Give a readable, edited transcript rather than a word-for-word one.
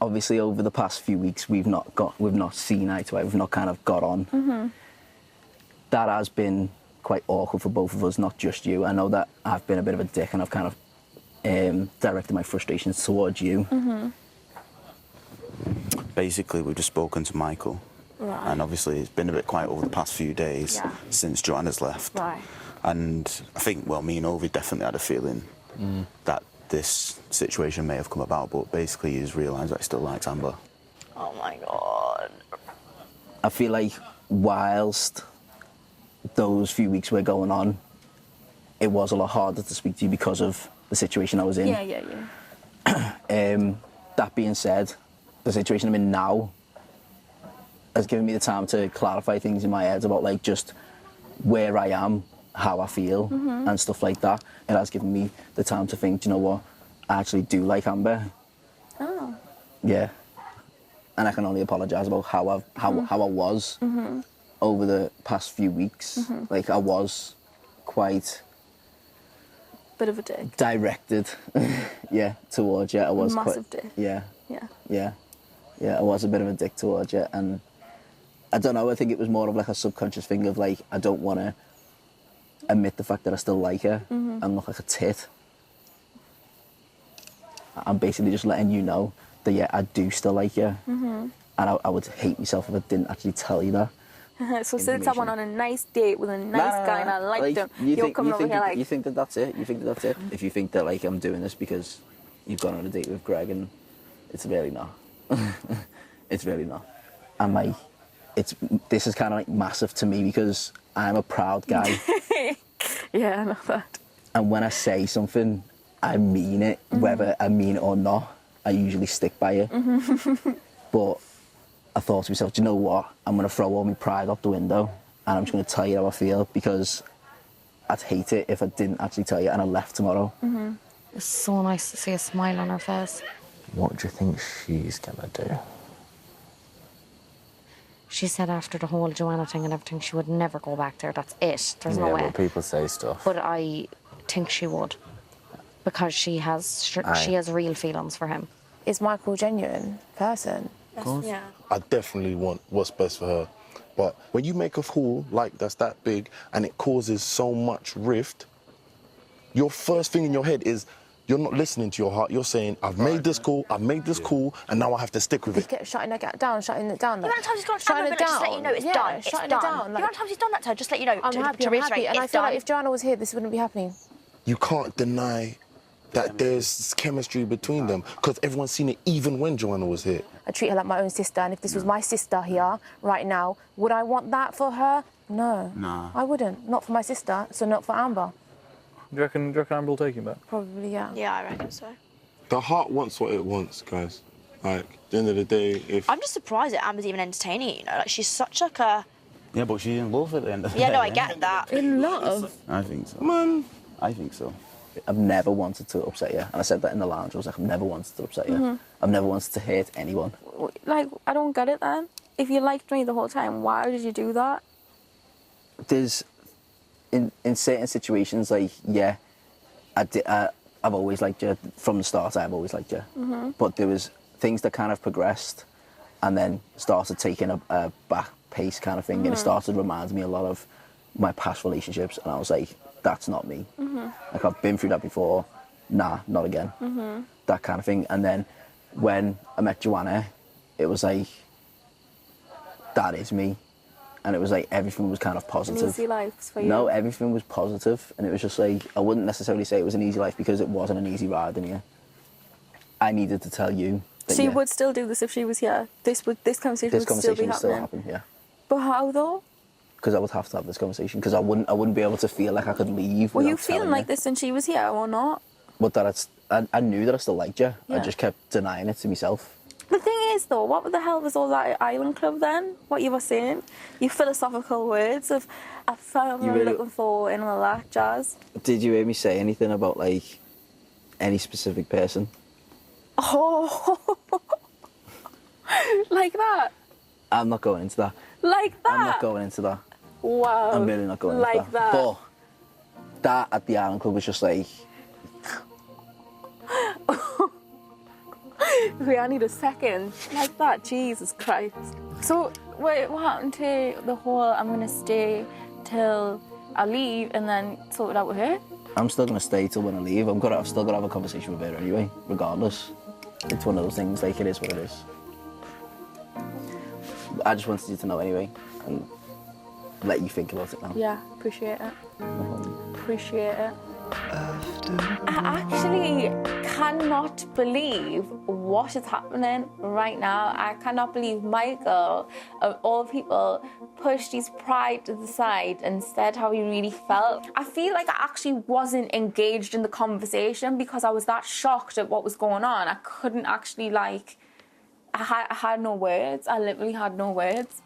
obviously over the past few weeks we've not seen eye to eye, we've not kind of got on. That has been quite awkward for both of us, not just you. I know that I've been a bit of a dick and I've kind of directed my frustrations towards you. Basically, we've just spoken to Michael. Right. And obviously it's been a bit quiet over the past few days since Joanna's left. Right. And I think, well, me and Ovi definitely had a feeling that this situation may have come about, but basically he's realised that he still likes Amber. Oh my God. I feel like whilst those few weeks were going on, it was a lot harder to speak to you because of the situation I was in. Yeah. That being said, the situation I'm in now has given me the time to clarify things in my head about like just where I am, how I feel and stuff like that. It has given me the time to think, do you know what, I actually do like Amber. Oh. Yeah. And I can only apologise about how I was over the past few weeks. Like I was quite Bit of a dick. directed, yeah, towards you. I was Massive quite, dick. Yeah. I was a bit of a dick towards you, and I don't know. I think it was more of like a subconscious thing of like I don't want to admit the fact that I still like her and look like a tit. I'm basically just letting you know that yeah, I do still like you, and I would hate myself if I didn't actually tell you that. So since I went on a nice date with a nice guy and I liked him, you're coming over here like... You think that that's it? You think that that's it? If you think that like I'm doing this because you've gone on a date with Greg, and it's really not. It's really not. And like, this is kind of like massive to me because I'm a proud guy. Yeah, I know that. And when I say something, I mean it, whether I mean it or not. I usually stick by it. But I thought to myself, do you know what? I'm going to throw all my pride out the window and I'm just going to tell you how I feel because I'd hate it if I didn't actually tell you and I left tomorrow. It's so nice to see a smile on her face. What do you think she's gonna do? She said after the whole Joanna thing and everything, she would never go back there. That's it. There's no way. Yeah, but people say stuff. But I think she would, because she has real feelings for him. Is Michael a genuine person? Yeah. I definitely want what's best for her. But when you make a fool like that's that big and it causes so much rift, your first thing in your head is you're not listening to your heart. You're saying, I've made this call, and now I have to stick with He it. kept shutting it down. The amount of times he's gone to Amber, just let you know it's done. It's done. The amount of times he's done that to her, just let you know, I'm to happy, reiterate, and I it's feel done. like if Joanna was here, this wouldn't be happening. You can't deny that there's chemistry between them because everyone's seen it even when Joanna was here. I treat her like my own sister, and if this was my sister here right now, would I want that for her? No. Nah. I wouldn't. Not for my sister, so not for Amber. Do you reckon Amber will take him back? Probably, yeah. Yeah, I reckon so. The heart wants what it wants, guys. Like, at the end of the day, if... I'm just surprised that Amber's even entertaining it, you know? Like, she's such like a... Yeah, but she's in love at the end of the Yeah, day. no, I get that. In love? I think so. Man. I think so. I've never wanted to upset you. And I said that in the lounge. I was like, I've never wanted to upset you. I've never wanted to hurt anyone. Like, I don't get it then. If you liked me the whole time, why did you do that? There's, in certain situations, like, yeah, I've always liked you. From the start, I've always liked you. But there was things that kind of progressed and then started taking a back pace kind of thing. And it started reminding me a lot of my past relationships. And I was like, that's not me. Like, I've been through that before. Nah, not again. That kind of thing. And then when I met Joanna, it was like, that is me. And it was like, everything was kind of positive. An easy life for you? No, everything was positive. And it was just like, I wouldn't necessarily say it was an easy life because it wasn't an easy ride in here. I needed to tell you that, So you would still do this if she was here? This conversation would still be happening? happen, yeah. But how though? Because I would have to have this conversation because I wouldn't be able to feel like I could leave. Were you without telling feeling like this when she was here or not? But that I knew that I still liked you. Yeah. I just kept denying it to myself. The thing is though, what the hell was all that island club then? What you were saying? You philosophical words of I found what I'm looking for and all that jazz. Did you hear me say anything about like any specific person? Oh, like that? I'm not going into that. Like that? I'm not going into that. Wow. I'm really not going like into that. But that at the Island Club was just like... Wait, I need a second. Like that, Jesus Christ. So, wait, what happened to the whole I'm going to stay till I leave and then sort it out with her? I'm still going to stay till when I leave. I've still got to have a conversation with her anyway, regardless. It's one of those things, like, it is what it is. I just wanted you to know anyway, and let you think about it now. Yeah, appreciate it. Appreciate it. I actually cannot believe what is happening right now. I cannot believe Michael, of all people, pushed his pride to the side and said how he really felt. I feel like I actually wasn't engaged in the conversation because I was that shocked at what was going on. I couldn't actually, like, I had no words. I literally had no words.